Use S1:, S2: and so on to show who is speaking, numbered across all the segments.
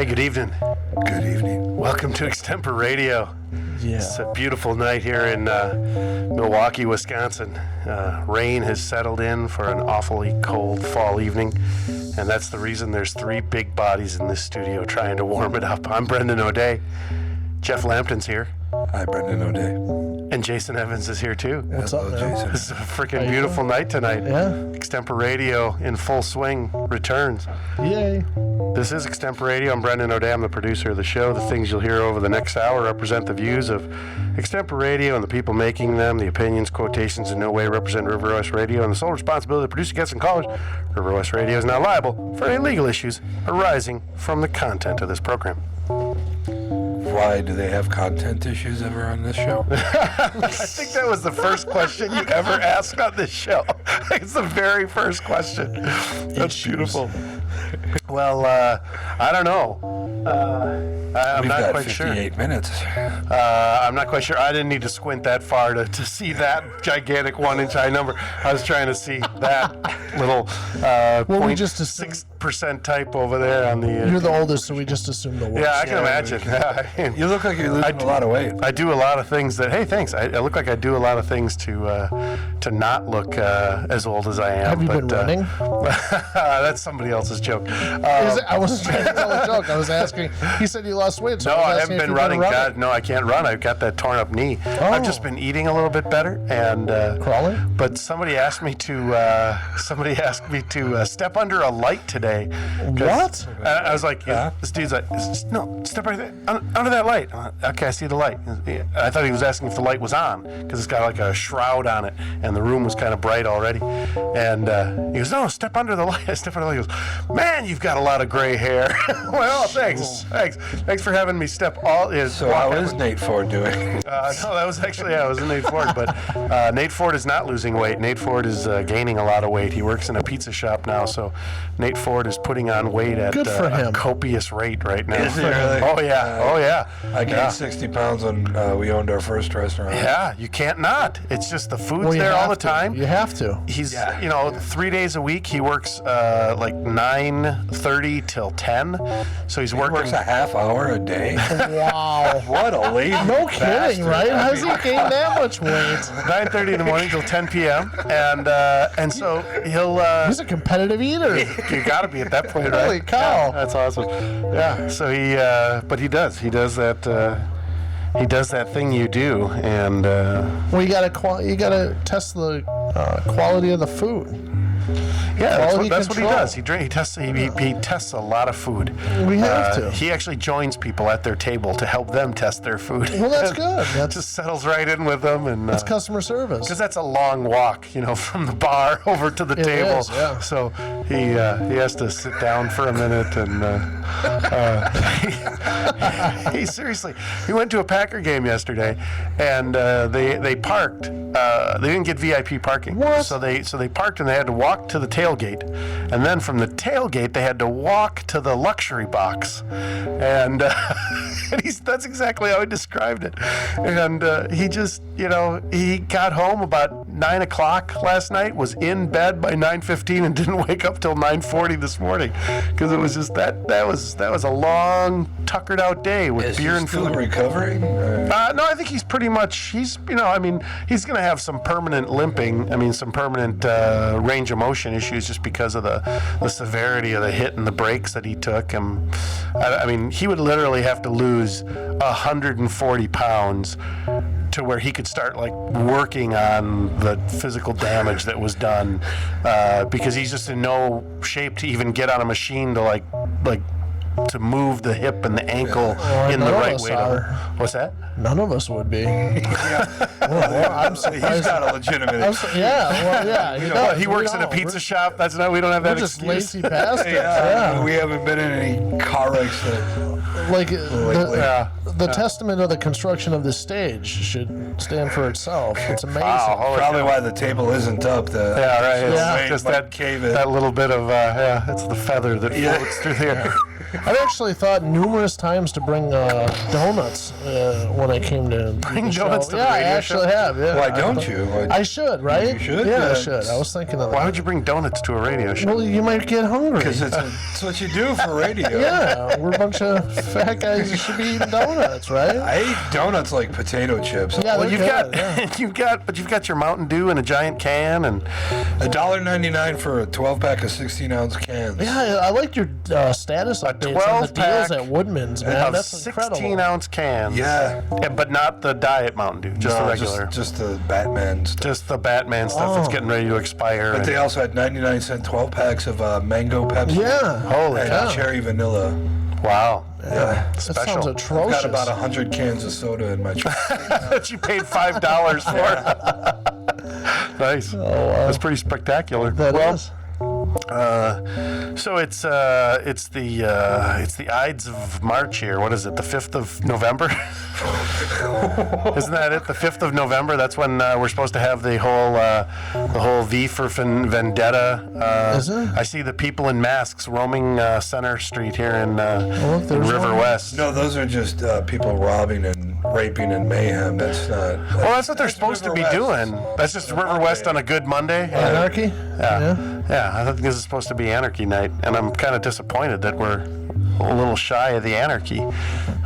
S1: good evening.
S2: Good evening.
S1: Welcome to Extemporadio.
S2: Yeah.
S1: It's a beautiful night here in Milwaukee, Wisconsin. Rain has settled in for an awfully cold fall evening, and that's the reason there's three big bodies in this studio trying to warm it up. I'm Brendan O'Day. Jeff Lampton's here.
S2: Hi, Brendan O'Day.
S1: And Jason Evans is here too.
S2: What's up, Jason?
S1: This is a freaking beautiful night tonight.
S2: Yeah.
S1: Extemporadio in full swing returns.
S2: Yay.
S1: This is Extemporadio. I'm Brendan O'Day. I'm the producer of the show. The things you'll hear over the next hour represent the views of Extemporadio and the people making them. The opinions, quotations in no way represent River West Radio, and the sole responsibility of the producer, guests, and callers. River West Radio is not liable for any legal issues arising from the content of this program.
S2: Why do they have content issues ever on this show?
S1: I think that was the first question you ever asked on this show. It's the very first question. That's beautiful. Well, I don't know. I'm not quite sure.
S2: 58 minutes.
S1: I'm not quite sure. I didn't need to squint that far to see that gigantic 1-inch high number. I was trying to see that little 0.6% type over there on the...
S3: You're the oldest, so we just assume the worst.
S1: Yeah, I can imagine.
S2: You look like you're losing a lot of weight.
S1: I do a lot of things that... Hey, thanks. I look like I do a lot of things to not look as old as I am.
S3: Have you been running?
S1: That's somebody else's joke.
S3: I wasn't trying to tell a joke. I was asking. He said you lost weight. So
S1: No, I
S3: was
S1: haven't
S3: asking
S1: been
S3: if
S1: running.
S3: you've
S1: God, no, I can't run. I've got that torn up knee.
S3: Oh.
S1: I've just been eating a little bit better and
S3: Crawling?
S1: But somebody asked me to step under a light today.
S3: What?
S1: I was like, this dude's like, no, step right there, under that light. Okay, I see the light. I thought he was asking if the light was on because it's got like a shroud on it, and the room was kind of bright already. And he goes, no, step under the light. I step under the light. He goes, man, you've got a lot of gray hair. Well, thanks for having me step all.
S2: So how is Nate Ford doing?
S1: No, that was actually, it was Nate Ford, but Nate Ford is not losing weight. Nate Ford is gaining a lot of weight. He works in a pizza shop now, so Nate Ford is putting on weight at a copious rate right now.
S2: Is he really?
S1: Oh, yeah.
S2: I gained 60 pounds when we owned our first restaurant.
S1: Yeah, you can't not. It's just the food's there all the time.
S3: You have to.
S1: He's, 3 days a week. He works like 9:30 till 10. So he works
S2: a half hour a day.
S3: Wow.
S2: What a lazy
S3: No kidding,
S2: bastard.
S3: right? How's he gain that much weight?
S1: 9:30 in the morning till 10 p.m. And so he'll...
S3: He's a competitive eater.
S1: You got to be at that point, right?
S3: Holy cow.
S1: Yeah, that's awesome. Yeah, so he does that thing you do, and
S3: Well, you gotta test the quality of the food.
S1: yeah, that's what he
S3: control.
S1: does. He tests a lot of food.
S3: We have to.
S1: He actually joins people at their table to help them test their food.
S3: Well, that's good. That's
S1: Just settles right in with them, and
S3: that's customer service.
S1: because that's a long walk, from the bar over to the table.
S3: is, yeah.
S1: So he has to sit down for a minute, and he went to a Packer game yesterday, and they parked. They didn't get VIP parking.
S3: What?
S1: So they parked, and they had to walk to the tailgate, and then from the tailgate they had to walk to the luxury box, and that's exactly how he described it. And he just, he got home about 9 o'clock last night, was in bed by 9:15, and didn't wake up till 9:40 this morning, because it was just that was a long tuckered out day with beer and
S2: still
S1: food.
S2: recovering?
S1: No, I think he's pretty much, he's going to have some permanent limping, some permanent range of motion issues just because of the severity of the hit and the breaks that he took. He would literally have to lose 140 pounds to where he could start working on the physical damage that was done, because he's just in no shape to even get on a machine to move the hip and the ankle in the right way. What's that?
S3: None of us would be.
S2: Well, I'm surprised. He's got a legitimate.
S1: He works in a pizza shop. That's not. We don't have that
S3: We're just
S1: excuse.
S3: lazy bastards.
S2: Yeah, we haven't been in any car wrecks.
S3: The testament of the construction of this stage should stand for itself. It's amazing.
S2: Probably why the table isn't up.
S1: Right. It's
S2: Yeah.
S1: just
S2: That
S1: that little bit of it's the feather that floats through the air.
S3: I've actually thought numerous times to bring donuts when I came to
S1: Bring
S3: the show.
S1: donuts to the
S3: yeah, I
S1: radio
S3: actually have. Yeah.
S2: Why don't you?
S3: I should, right?
S2: You should?
S3: Yeah, I
S2: Yeah,
S3: should. I was thinking of that.
S1: Why would you bring donuts to a radio show?
S3: Well, you might get hungry.
S2: Because it's what you do for radio.
S3: Yeah, we're a bunch of fat guys that should be eating donuts, right?
S2: I eat donuts like potato chips.
S3: Yeah,
S1: Well,
S3: they're good,
S1: you've got your Mountain Dew in a giant can, and
S2: $1.99 for a 12-pack of 16-ounce cans.
S3: Yeah, I like your status updates on the
S1: 12-pack
S3: deals at Woodman's, man.
S1: of
S3: That's incredible.
S1: 16-ounce cans.
S2: Yeah.
S1: But not the diet Mountain Dew, just the
S2: No,
S1: regular.
S2: Just the Batman stuff.
S1: Just the Batman stuff that's
S3: Oh.
S1: getting ready to expire.
S2: But
S1: and-
S2: they also had 99-cent 12-packs of mango Pepsi.
S3: Yeah.
S1: Holy
S2: And
S1: cow.
S2: cherry vanilla.
S1: Wow.
S2: Yeah.
S3: That sounds
S1: Special.
S2: I've
S3: atrocious.
S2: got about 100 cans of soda in my truck.
S1: That you paid $5 for. Nice. That's pretty spectacular.
S3: That
S1: well,
S3: is.
S1: So it's the Ides of March here. What is it? The 5th of November? Isn't that it? The 5th of November. That's when we're supposed to have the whole V for Vendetta.
S3: Is it?
S1: I see the people in masks roaming Center Street here in
S3: look, there's
S1: River
S3: one.
S1: West.
S2: No, those are just people robbing and raping and mayhem. That's not.
S1: Well, that's what they're supposed to be
S2: River West.
S1: doing. That's just River West on a good Monday.
S3: Anarchy?
S1: Yeah, I think this is supposed to be Anarchy Night, and I'm kind of disappointed that we're a little shy of the anarchy.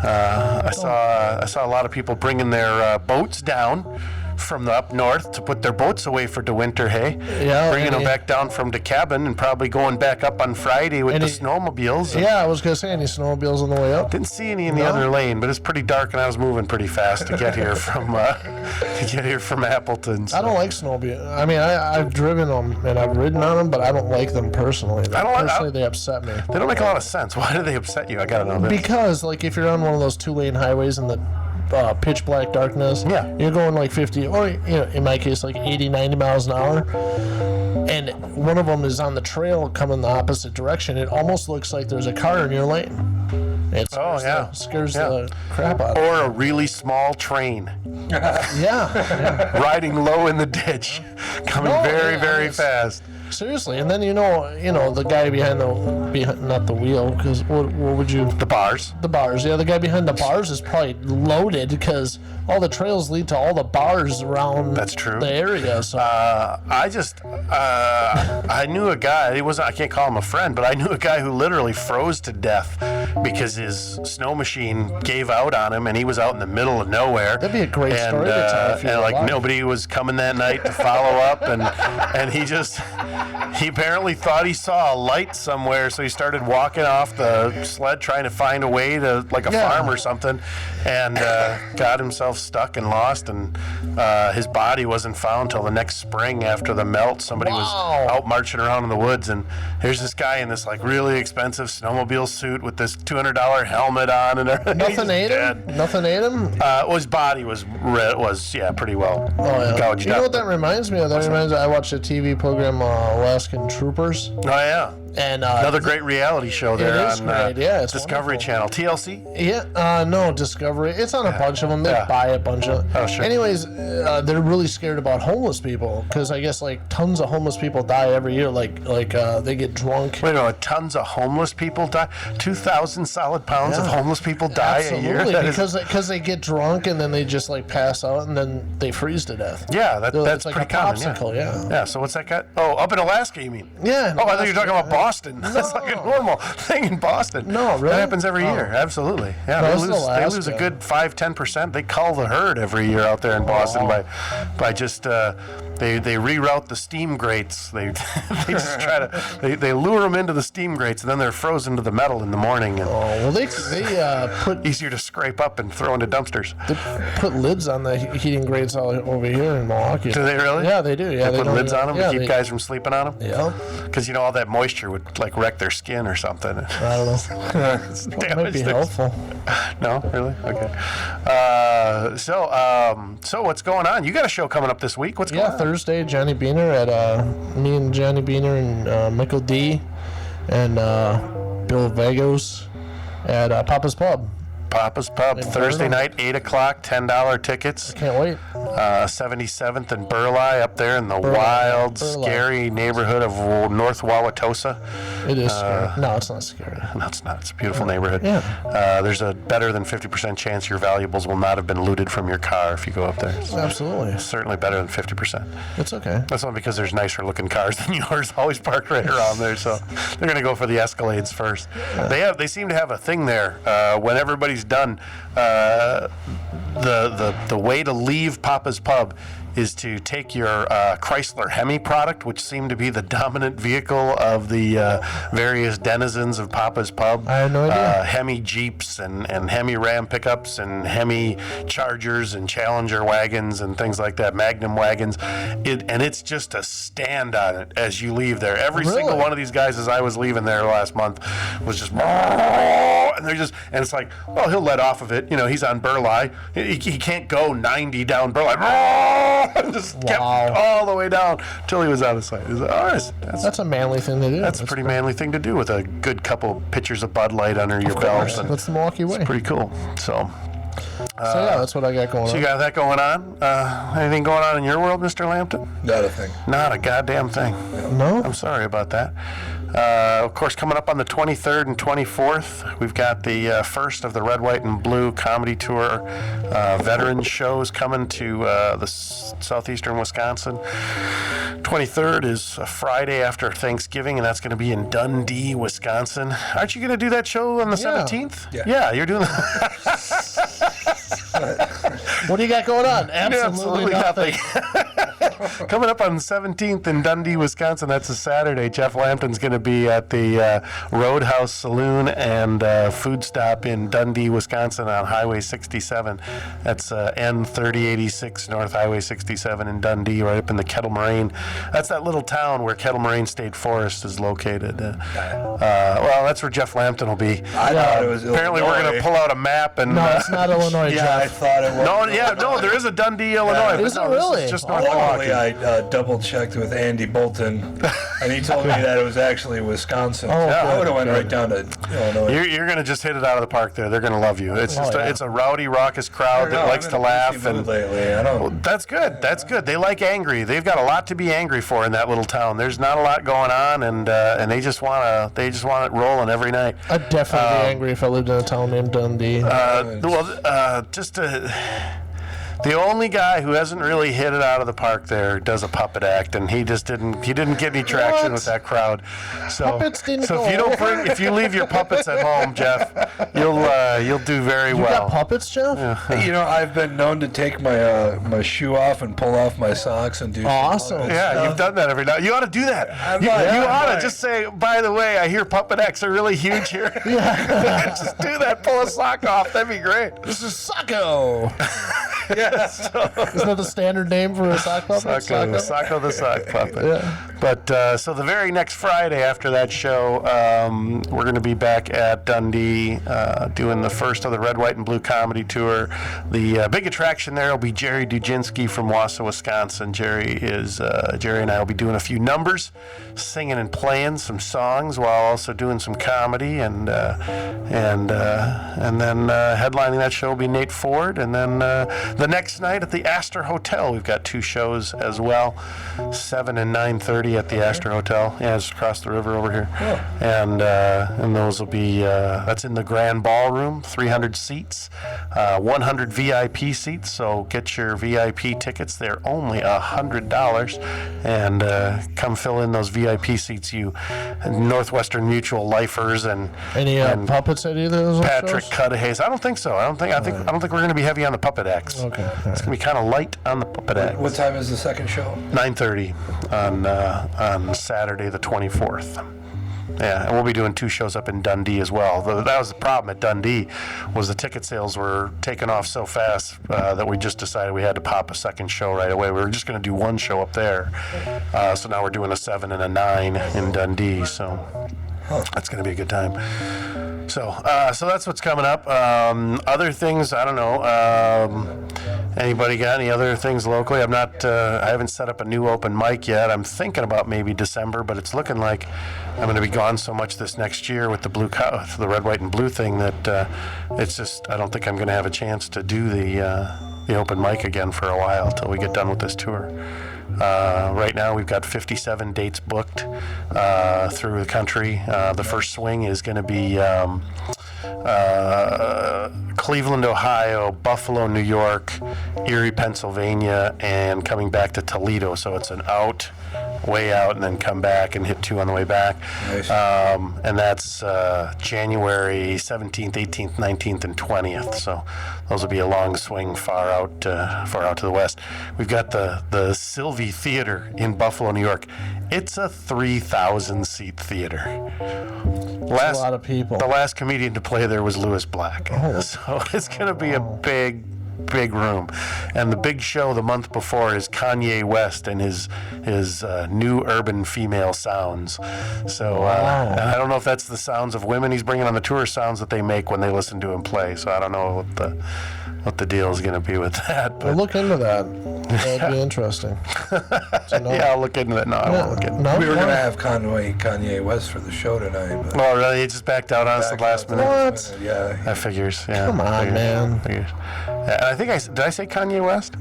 S1: I saw a lot of people bringing their boats down from the up north to put their boats away for the winter, hey?
S3: Yeah,
S1: Bringing them
S3: any-
S1: back down from the cabin and probably going back up on Friday with the
S3: Any-
S1: snowmobiles.
S3: Yeah, I was going to say, any snowmobiles on the way up?
S1: Didn't see any in the
S3: No?
S1: other lane, but it's pretty dark, and I was moving pretty fast to get here from Appleton. So.
S3: I don't like snowmobiles. I mean, I've driven them and I've ridden on them, but I don't like them personally. They upset me.
S1: They don't make a lot of sense. Why do they upset you? I gotta know this.
S3: Because, like, if you're on one of those two-lane highways in the pitch black darkness,
S1: Yeah.
S3: you're going like 50, or in my case, like 80, 90 miles an hour, and one of them is on the trail coming the opposite direction. It almost looks like there's a car in your lane. It scares, scares the crap out of
S1: Or a really small train
S3: me. Yeah.
S1: riding low in the ditch, coming
S3: No,
S1: very,
S3: yeah,
S1: very
S3: it's-
S1: fast.
S3: Seriously, and then the guy behind not the wheel, because what would you?
S1: The bars.
S3: The bars, yeah, the guy behind the bars is probably loaded because all the trails lead to all the bars around.
S1: That's true.
S3: The area. So
S1: I knew a guy. I can't call him a friend, but I knew a guy who literally froze to death because his snow machine gave out on him, and he was out in the middle of nowhere.
S3: That'd be a great story to tell if you
S1: and
S3: were
S1: like
S3: alive.
S1: nobody was coming that night to follow up, and he apparently thought he saw a light somewhere, so he started walking off the sled trying to find a way to like a farm or something, and got himself stuck and lost, and his body wasn't found till the next spring after the melt. Somebody was out marching around in the woods, and here's this guy in this like really expensive snowmobile suit with this $200 helmet on and everything.
S3: nothing ate him. Nothing ate him.
S1: Well, his body was pretty well gouged
S3: You know
S1: up.
S3: what that reminds me of? I watched a TV program, Alaskan Troopers,
S1: Oh yeah,
S3: and
S1: another great reality show there
S3: it is
S1: on
S3: great. Yeah, it's
S1: Discovery
S3: wonderful.
S1: Channel, TLC.
S3: Yeah, no, Discovery. It's on a bunch of them. They
S1: Yeah.
S3: buy a bunch of.
S1: Oh, sure.
S3: Anyways, they're really scared about homeless people because I guess like tons of homeless people die every year. Like they get drunk.
S1: Wait a minute, tons of homeless people die. 2,000 solid pounds of homeless people die a year.
S3: Absolutely,
S1: That is-
S3: because they get drunk and then they just like pass out and then they freeze to death.
S1: yeah,
S3: It's
S1: that's
S3: like
S1: pretty
S3: a
S1: common.
S3: popsicle, yeah.
S1: Yeah. So what's that got? Oh, up in Alaska, you mean?
S3: Yeah.
S1: Oh, I thought you were talking about Boston. That's like a normal thing in Boston.
S3: No, really?
S1: That happens every
S3: Oh.
S1: year. Absolutely. Yeah,
S3: No,
S1: they
S3: this is
S1: lose a
S3: Alaska.
S1: good 5-10%. They cull the herd every year out there in Boston by just they reroute the steam grates. They just try to they lure them into the steam grates, and then they're frozen to the metal in the morning, and
S3: Oh well, they put
S1: easier to scrape up and throw into dumpsters.
S3: lids on the heating grates all over here in Milwaukee.
S1: Do they really?
S3: Yeah, they do. Yeah,
S1: They put
S3: don't
S1: lids
S3: even-
S1: on them
S3: yeah,
S1: to keep guys from sleeping on them?
S3: Yeah,
S1: Because all that moisture would like wreck their skin or something.
S3: I don't know. It might be helpful.
S1: No, really? Okay. So what's going on? You got a show coming up this week. What's going
S3: Yeah,
S1: on?
S3: Thursday, Johnny Beaner at me and Johnny Beaner and Michael D. and Bill Vagos at Papa's Pub.
S1: Papa's Pub, Thursday night, 8 o'clock, $10 tickets.
S3: Can't wait.
S1: 77th and Burleigh, up there in the wild, scary neighborhood of North Wauwatosa.
S3: It is scary. No, it's not scary.
S1: No, it's not. It's a beautiful neighborhood.
S3: Yeah.
S1: There's a better than 50% chance your valuables will not have been looted from your car if you go up there. So
S3: Absolutely.
S1: certainly better than 50%.
S3: It's okay.
S1: That's only because there's nicer looking cars than yours always parked right around there. So they're going to go for the Escalades first. They seem to have a thing there. When everybody's done, the way to leave Papa's Pub is to take your Chrysler Hemi product, which seemed to be the dominant vehicle of the various denizens of Papa's Pub.
S3: I had no idea.
S1: Hemi Jeeps and Hemi Ram pickups and Hemi Chargers and Challenger wagons and things like that, Magnum wagons. And it's just a stand on it as you leave there. Every single one of these guys, as I was leaving there last month, was just, and they're just, and it's like, well, he'll let off of it. You know, he's on Burleigh. He can't go 90 down Burleigh. Just kept all the way down till he was out of sight.
S3: That's a manly thing to do.
S1: That's a pretty manly thing to do with a good couple pitchers of Bud Light under your belt.
S3: That's the Milwaukee way.
S1: It's pretty cool. So
S3: yeah, that's what I got going on.
S1: So you got that going on? Anything going on in your world, Mr. Lampton?
S2: Not a thing.
S1: Not a goddamn thing.
S3: No?
S1: I'm sorry about that. Of course, coming up on the 23rd and 24th, we've got the first of the Red, White, and Blue Comedy Tour veteran shows coming to the southeastern Wisconsin. 23rd is a Friday after Thanksgiving, and that's going to be in Dundee, Wisconsin. Aren't you going to do that show on the 17th?
S2: Yeah,
S1: you're doing that.
S3: What do you got going on? Absolutely nothing.
S1: Coming up on the 17th in Dundee, Wisconsin, that's a Saturday. Jeff Lampton's going to be at the Roadhouse Saloon and Food Stop in Dundee, Wisconsin on Highway 67. That's N3086 North Highway 67 in Dundee, right up in the Kettle Moraine. That's that little town where Kettle Moraine State Forest is located. Well, that's where Jeff Lampton will be.
S2: I thought it was
S1: apparently,
S2: Illinois.
S1: we're going to pull out a map and.
S3: No, it's not Illinois,
S2: Yeah, I
S3: Jeff.
S2: thought it was.
S1: No, there is a Dundee, Illinois.
S3: Is it
S1: but no,
S3: really?
S1: This is just North
S2: Luckily,
S1: Milwaukee.
S2: I double-checked with Andy Bolton, and he told me that it was actually Wisconsin. I would have went right down to Illinois.
S1: You're going to just hit it out of the park there. They're going to love you. It's just it's a rowdy, raucous crowd that likes to laugh. And
S2: lately, I don't.
S1: Well, that's good. That's good. They like angry. They've got a lot to be angry for in that little town. There's not a lot going on, and they just want it rolling every night.
S3: I'd definitely be angry if I lived in a town named Dundee.
S1: The only guy who hasn't really hit it out of the park there does a puppet act, and he didn't get any traction with that crowd. So,
S3: Puppets didn't go
S1: if you leave your puppets at home, Jeff, you'll do very
S3: You
S1: well.
S3: got puppets, Jeff?
S2: You know, I've been known to take my shoe off and pull off my socks and do.
S3: Awesome.
S1: Yeah, you've done that every night. You ought to do that. You ought to just say, by the way, I hear puppet acts are really huge here. Just do that. Pull a sock off. That'd be great.
S3: This is Sacco.
S1: Yeah.
S3: Isn't that the standard name for a sock puppet?
S1: Sacco the sock puppet.
S3: Yeah.
S1: But so the very next Friday after that show, we're going to be back at Dundee doing the first of the Red, White, and Blue Comedy Tour. The big attraction there will be Jerry Dujinski from Wausau, Wisconsin. Jerry and I will be doing a few numbers, singing and playing some songs while also doing some comedy, and then headlining that show will be Nate Ford, and then the next night at the Astor Hotel, we've got two shows as well, 7 and 9:30 at the Astor Hotel. Yeah, it's across the river over here. And those will be, that's in the Grand Ballroom, 300 seats, 100 VIP seats, so get your VIP tickets. They're only $100, and come fill in those VIP seats, you Northwestern Mutual lifers and
S3: Any puppets at either of those
S1: Patrick
S3: shows?
S1: Cudahy's. I don't think so. I don't think we're going to be heavy on the puppet acts.
S3: Okay.
S1: It's going to be kind of light on the puppet acts.
S2: What time is the second show?
S1: 9:30 on Saturday the 24th. Yeah, and we'll be doing two shows up in Dundee as well. That was the problem at Dundee, was the ticket sales were taking off so fast that we just decided we had to pop a second show right away. We were just going to do one show up there. So now we're doing a 7 and a 9 in Dundee. So that's going to be a good time. So that's what's coming up. Other things, I don't know. Anybody got any other things locally? I'm not. I haven't set up a new open mic yet. I'm thinking about maybe December, but it's looking like I'm going to be gone so much this next year with the red, white, and blue thing that it's just. I don't think I'm going to have a chance to do the open mic again for a while until we get done with this tour. Right now, we've got 57 dates booked through the country. The first swing is going to be Cleveland, Ohio, Buffalo, New York, Erie, Pennsylvania, and coming back to Toledo. So it's an out, way out, and then come back and hit 2 on the way back.
S2: Nice.
S1: And that's January 17th, 18th, 19th, and 20th. So those will be a long swing far out to the west. We've got the Sylvie Theater in Buffalo, New York. It's a 3,000-seat theater.
S3: That's a lot of people.
S1: The last comedian to play there was Louis Black.
S3: Oh.
S1: So it's going to be a big room. And the big show the month before is Kanye West and his new urban female sounds. So and I don't know if that's the sounds of women he's bringing on the tour, sounds that they make when they listen to him play. So I don't know what the deal is going to be with that. But
S3: We'll look into that. That'd be interesting.
S1: yeah, I'll look into that. No, I won't look into it.
S2: We were going to have Kanye West for the show tonight. But
S1: Oh, really? He just backed out on us the last minute?
S3: What?
S2: Yeah.
S1: That figures. Yeah.
S3: Come on, man.
S1: Figures. I think did I say Kanye West?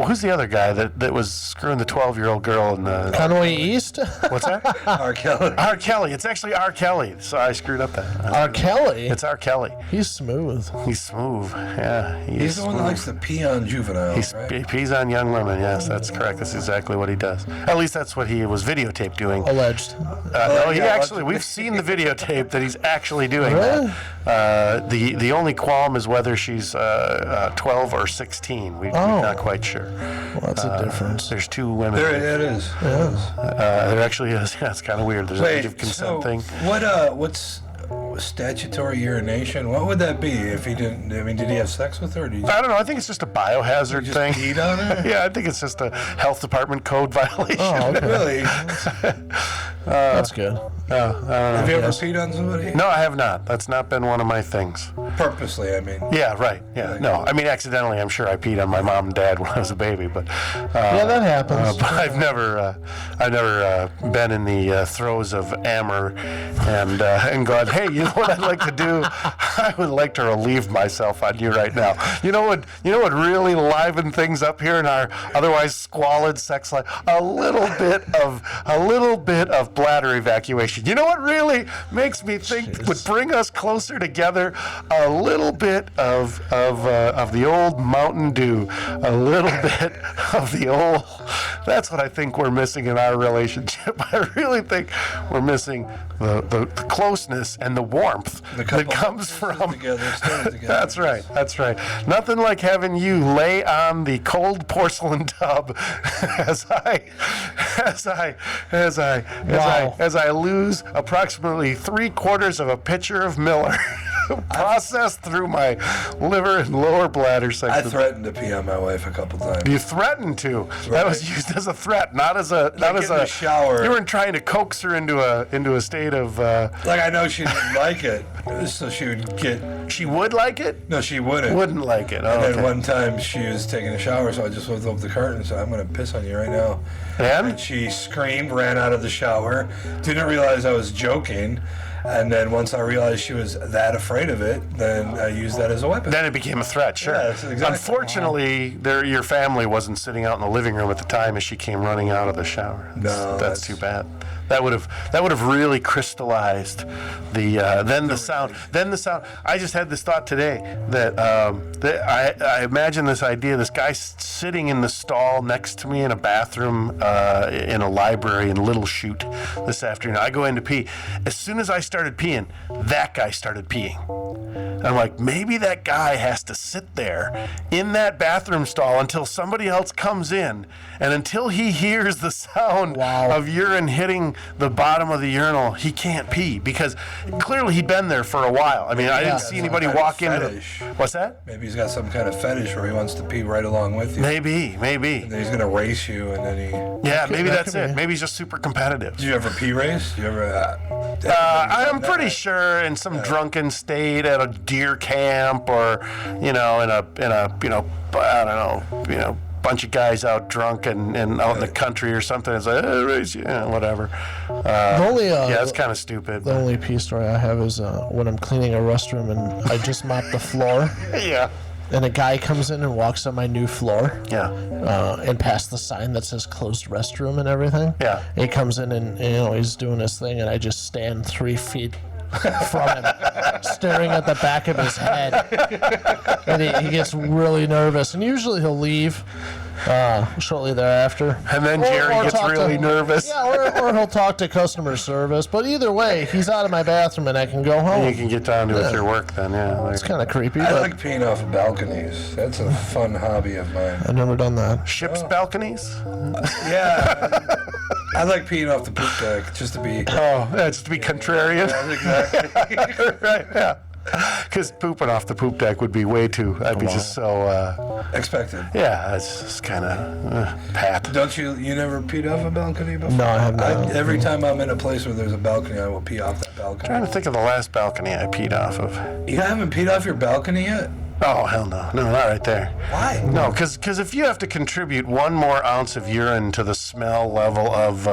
S1: Who's the other guy that was screwing the 12-year-old girl in the...
S3: Conway East?
S1: What's that?
S2: R. Kelly.
S1: R. Kelly. It's actually R. Kelly. So I screwed up that.
S3: R. Kelly?
S1: It's R. Kelly.
S3: He's smooth.
S1: He's smooth. Yeah.
S2: He's the one that likes to pee on juveniles, right?
S1: He pees on young women. Yes, that's correct. That's exactly what he does. At least that's what he was videotaped doing.
S3: Alleged.
S1: No, he
S2: yeah,
S1: actually, we've seen the videotape that he's actually doing that. The only qualm is whether she's 12 or 16. We're not quite sure.
S3: Well, that's a difference.
S1: There's 2 women.
S2: There it is.
S1: There actually is. Yeah, it's kind of weird. There's an age of consent thing.
S2: What's statutory urination? What would that be if he didn't? I mean, did he have sex with her? Or did
S1: I don't know. I think it's just a biohazard
S2: just
S1: thing.
S2: peed on her?
S1: Yeah, I think it's just a health department code violation.
S3: Oh, okay.
S2: Really?
S3: That's good.
S2: Have you ever peed on somebody?
S1: No, I have not. That's not been one of my things.
S2: Purposely, I mean.
S1: Yeah, right. Yeah, no. I mean, accidentally, I'm sure I peed on my mom and dad when I was a baby, but
S3: Yeah, that happens.
S1: but I've never been in the throes of amor and gone, hey, you know what I'd like to do? I would like to relieve myself on you right now. You know what really livened things up here in our otherwise squalid sex life? A little bit of bladder evacuation. You know what really makes me think would bring us closer together? A little bit of the old Mountain Dew. A little bit of the old. That's what I think we're missing in our relationship. I really think we're missing the closeness and the warmth that comes from.
S2: Together.
S1: That's right. That's right. Nothing like having you lay on the cold porcelain tub as I lose approximately 3/4 of a pitcher of Miller. Processed through my liver and lower bladder
S2: I
S1: section.
S2: threatened to pee on my wife a couple times.
S1: You threatened to. That
S2: Right.
S1: was used as a threat, not as a
S2: Get in the shower.
S1: You weren't trying to coax her into a state of.
S2: Like I know she didn't like it, so she would get.
S1: She would like it.
S2: No, she wouldn't.
S1: Wouldn't like it. Oh,
S2: And then
S1: okay.
S2: one time she was taking a shower, so I just lifted up the curtain and said, "I'm going to piss on you right now."
S1: And
S2: She screamed, ran out of the shower, didn't realize I was joking. And then once I realized she was that afraid of it, then I used that as a weapon.
S1: then it became a threat. Sure.
S2: Yes, exactly.
S1: Unfortunately, your family wasn't sitting out in the living room at the time as she came running out of the shower. That's too bad. That would have really crystallized the sound. I just had this thought today that I imagine this idea. This guy sitting in the stall next to me in a bathroom in a library in Little Chute this afternoon. I go in to pee. As soon as I started peeing, that guy started peeing. I'm like, maybe that guy has to sit there in that bathroom stall until somebody else comes in, and until he hears the sound of urine hitting the bottom of the urinal, he can't pee because clearly he'd been there for a while. I mean, I didn't see anybody walk into the... What's that?
S2: Maybe he's got some kind of fetish where he wants to pee right along with you.
S1: Maybe.
S2: And then he's going to race you, and then he...
S1: Yeah, maybe that's it. Maybe he's just super competitive.
S2: Did you ever pee race? You ever...
S1: I'm pretty sure in some drunken state at a deer camp or, in a I don't know, bunch of guys out drunk and out in the country or something. It's like, race you, whatever. It's kind of stupid.
S3: The only pee story I have is when I'm cleaning a restroom and I just mopped the floor.
S1: Yeah.
S3: And a guy comes in and walks on my new floor.
S1: Yeah.
S3: And past the sign that says closed restroom and everything.
S1: Yeah.
S3: He comes in and he's doing his thing, and I just stand 3 feet from him, staring at the back of his head. And he gets really nervous, and usually he'll leave shortly thereafter.
S1: And then Jerry gets really nervous.
S3: Yeah, or he'll talk to customer service. But either way, he's out of my bathroom, and I can go home.
S1: And you can get down to with your work then, yeah.
S3: It's kind of creepy.
S2: I like peeing off of balconies. That's a fun hobby of mine.
S3: I've never done that.
S1: Ships' balconies?
S2: Yeah. I like peeing off the poop deck just to be...
S1: Oh, yeah, just to be contrarian.
S2: Yeah, exactly.
S1: Right, yeah. Because pooping off the poop deck would be way too... I'd be just so...
S2: Expected.
S1: Yeah, it's just kind of pat.
S2: Don't you never peed off a balcony before?
S3: No, I have not.
S2: Every time I'm in a place where there's a balcony, I will pee off that balcony.
S1: I'm trying to think of the last balcony I peed off of.
S2: You haven't peed off your balcony yet?
S1: Oh, hell no. No, not right there.
S2: Why?
S1: No, because if you have to contribute 1 more ounce of urine to the smell level of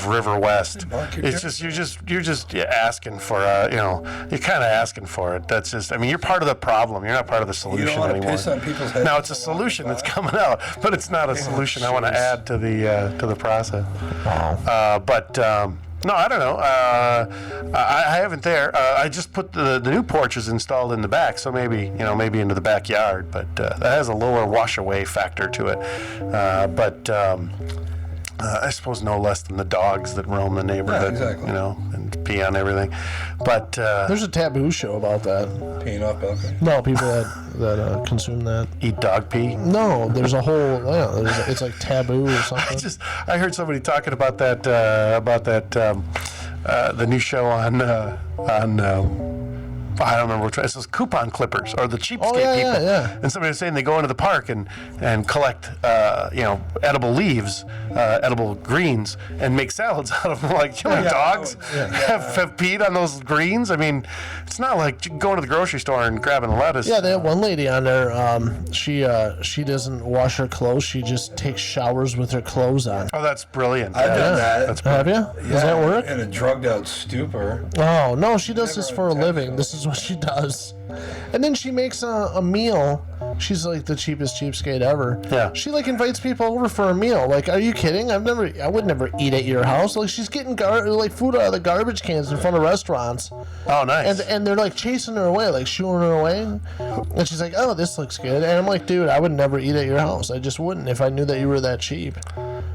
S1: River West, it's just you're just asking for you're kind of asking for it. That's just, I mean, you're part of the problem. You're not part of the solution
S2: you don't want
S1: anymore.
S2: To piss on people's heads.
S1: Now it's a solution that's coming out, but it's not a solution I want to add to the process. No, I don't know. I haven't there. I just put the new porches installed in the back, so maybe into the backyard. But that has a lower wash away factor to it. I suppose no less than the dogs that roam the neighborhood,
S2: exactly.
S1: And pee on everything. But
S3: there's a taboo show about that.
S2: Peeing off balcony?
S3: No, people that consume that.
S1: Eat dog pee?
S3: No, there's a whole, it's like taboo or something.
S1: I heard somebody talking about that, the new show on I don't remember which one. It says coupon clippers or the cheapskate people.
S3: Yeah.
S1: And somebody was saying they go into the park and collect edible leaves, edible greens, and make salads out of them. Like, dogs have peed on those greens. I mean, it's not like going to the grocery store and grabbing lettuce.
S3: Yeah, they have one lady on there. She doesn't wash her clothes. She just takes showers with her clothes on.
S1: Oh, that's brilliant.
S2: I've done that.
S1: That's
S3: Have you? Does that work?
S2: In a drugged out stupor.
S3: Oh, no, she does this for a living. This is what she does. And then she makes a meal. She's like the cheapest cheapskate ever.
S1: Yeah.
S3: She like invites people over for a meal. Like, are you kidding? I would never eat at your house. Like, she's getting food out of the garbage cans in front of restaurants.
S1: Oh, nice.
S3: And they're like chasing her away, like shooing her away. And she's like, oh, this looks good. And I'm like, dude, I would never eat at your house. I just wouldn't if I knew that you were that cheap.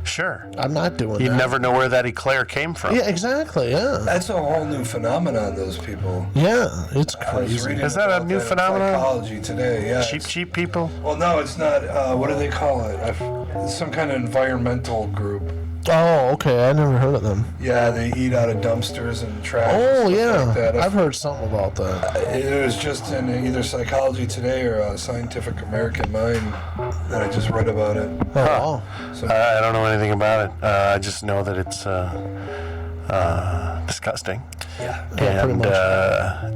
S1: Sure.
S3: I'm not doing that.
S1: You'd never know where that eclair came from.
S3: Yeah, exactly, yeah.
S2: That's a whole new phenomenon, those people.
S3: Yeah, it's
S2: I was
S3: crazy.
S2: reading
S1: Is that a
S2: about
S1: new
S2: in
S1: phenomenon?
S2: Psychology today, yeah.
S1: Cheap people?
S2: Well, no, it's not. What do they call it? It's some kind of environmental group.
S3: Oh, okay. I never heard of them.
S2: Yeah, they eat out of dumpsters and trash.
S3: Oh,
S2: and stuff
S3: yeah.
S2: like that.
S3: I've heard something about that.
S2: It was just in either Psychology Today or Scientific American Mind that I just read about it.
S3: Oh, wow.
S2: So,
S1: I don't know anything about it. I just know that it's disgusting.
S2: yeah.
S3: pretty much.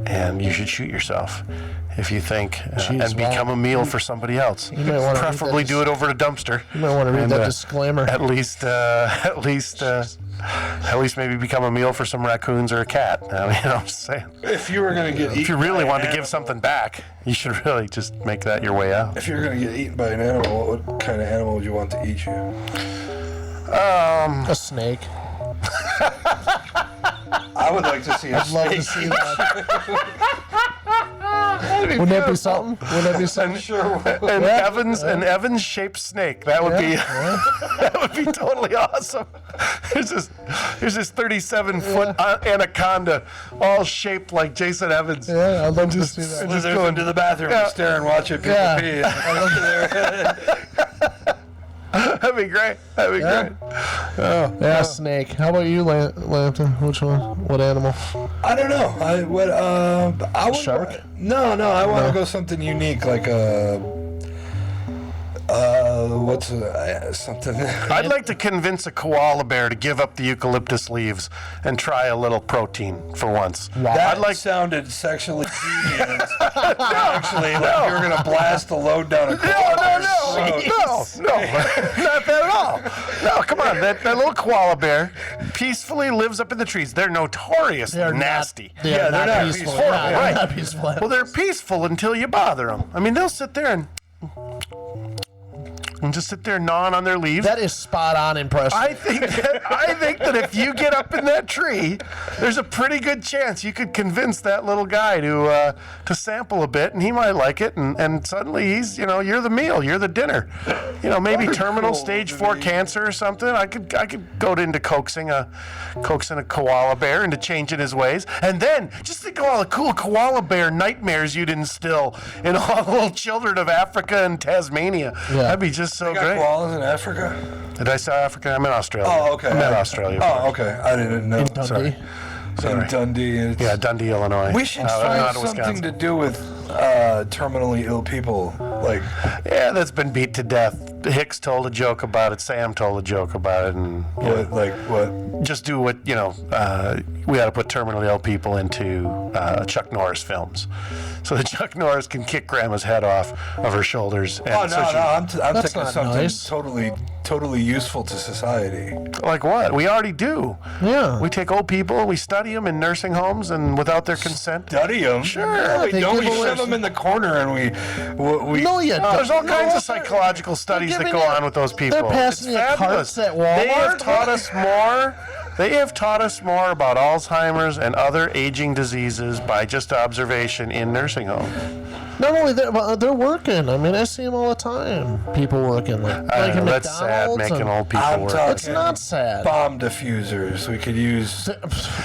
S1: And you should shoot yourself if you think
S3: Jeez,
S1: and become
S3: wow.
S1: a meal for somebody else.
S3: You might wanna
S1: Preferably
S3: read that
S1: do it over a dumpster.
S3: You might want to read
S1: And,
S3: that disclaimer.
S1: At least maybe become a meal for some raccoons or a cat. I mean, I'm just saying.
S2: If you were going to get eaten
S1: If you really
S2: by
S1: want
S2: an
S1: to give
S2: animal-
S1: something back, you should really just make that your way out.
S2: If you were going to get eaten by an animal, what kind of animal would you want to eat you?
S3: A snake.
S2: I would like to see a
S3: I'd love to see that. Wouldn't that be something? Wouldn't that be something?
S2: Sure.
S1: An Evans shaped snake. That would be that would be totally awesome. There's this 37-foot anaconda, all shaped like Jason Evans.
S3: Yeah, I'd love to see that.
S2: Just go into the bathroom and stare and watch it people pee.
S1: That'd be great. That'd be great.
S3: Yeah, snake. How about you, Lantern? Which one? What animal?
S2: I don't know. I would
S3: Shark?
S2: No, I want to go something unique, like something.
S1: I'd like to convince a koala bear to give up the eucalyptus leaves and try a little protein for once.
S2: That sounded sexually deviant. Actually, like you were gonna blast the load down a koala bear's throat.
S1: No, not that at all. No, come on, that little koala bear peacefully lives up in the trees. They're notoriously nasty.
S3: They're not peaceful.
S1: Horrible,
S3: They're
S1: right?
S3: not peaceful.
S1: Well, they're peaceful until you bother them. I mean, they'll sit there and just sit there gnawing on their leaves.
S3: That is spot on impression.
S1: I think that if you get up in that tree, there's a pretty good chance you could convince that little guy to sample a bit, and he might like it, and suddenly he's, you're the meal, you're the dinner. Maybe terminal stage 4 cancer or something. I could go into coaxing a koala bear into changing his ways, and then just think of all the cool koala bear nightmares you'd instill in all the little children of Africa and Tasmania. Yeah. That'd be just so great.
S2: Koalas in Africa?
S1: Did I say Africa? I'm in Australia.
S2: Oh, okay.
S1: I'm in Australia.
S2: Oh, okay. I didn't know.
S3: In Dundee.
S1: Sorry.
S2: In Dundee.
S1: Yeah, Dundee, Illinois.
S2: We should find something to do with terminally ill people.
S1: Yeah, that's been beat to death. Hicks told a joke about it. Sam told a joke about it. And
S2: what?
S1: Just do what, we ought to put terminally ill people into Chuck Norris films. So that Chuck Norris can kick Grandma's head off of her shoulders. And
S2: I'm thinking of something
S3: nice.
S2: totally useful to society.
S1: Like what? We already do.
S3: Yeah.
S1: We take old people, we study them in nursing homes and without their consent.
S2: Study them?
S1: Sure.
S2: We shove them in the corner and we
S3: No, you don't.
S1: There's all kinds of psychological studies that go on with those people.
S3: They're passing
S1: It's
S3: you
S1: fabulous.
S3: carts at Walmart.
S1: They have taught us more. They have taught us more about Alzheimer's and other aging diseases by just observation in nursing homes.
S3: Not only that, they're working. I mean, I see them all the time. People working like in
S1: that's
S3: McDonald's.
S1: sad, making old people work.
S3: It's not sad.
S2: Bomb diffusers. We could use.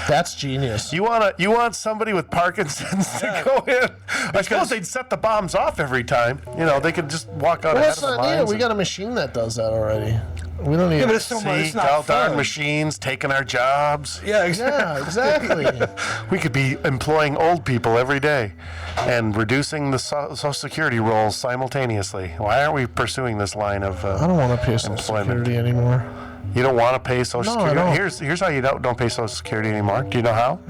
S3: That's genius.
S1: You want somebody with Parkinson's to go in? I suppose they'd set the bombs off every time. They could just walk out ahead
S3: That's
S1: of the
S3: not
S1: mines.
S3: We got a machine that does that already. We don't need.
S2: Yeah, but it's so much. It's not
S1: all
S2: fun.
S1: darn machines taking our jobs.
S2: Yeah, exactly.
S3: Yeah, exactly.
S1: We could be employing old people every day and reducing the Social Security rolls simultaneously. Why aren't we pursuing this line of
S3: I don't want to pay Social Security anymore.
S1: You don't want to pay Social Security?
S3: I don't.
S1: Here's how you don't pay Social Security anymore. Do you know how?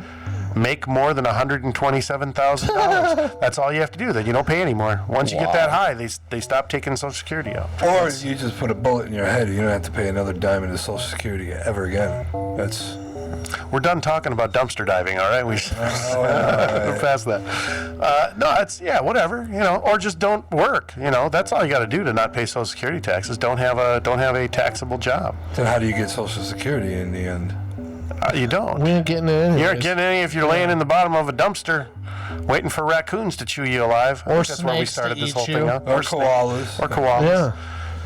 S1: Make more than $127,000. That's all you have to do. Then you don't pay anymore. Once you get that high, they stop taking Social Security out.
S2: Or you just put a bullet in your head. You don't have to pay another dime into Social Security ever again.
S1: We're done talking about dumpster diving, all right? We're past that. No, it's whatever, or just don't work. That's all you got to do to not pay Social Security taxes. Don't have a taxable job.
S2: Then how do you get Social Security in the end?
S1: You don't.
S3: We ain't getting it anyways.
S1: You aren't getting any if you're laying in the bottom of a dumpster, waiting for raccoons to chew you alive.
S3: Or
S1: that's where we
S3: snakes
S1: started
S3: to
S1: this
S3: eat
S1: whole
S3: you.
S1: thing out.
S2: Or koalas.
S1: Or koalas.
S3: Yeah.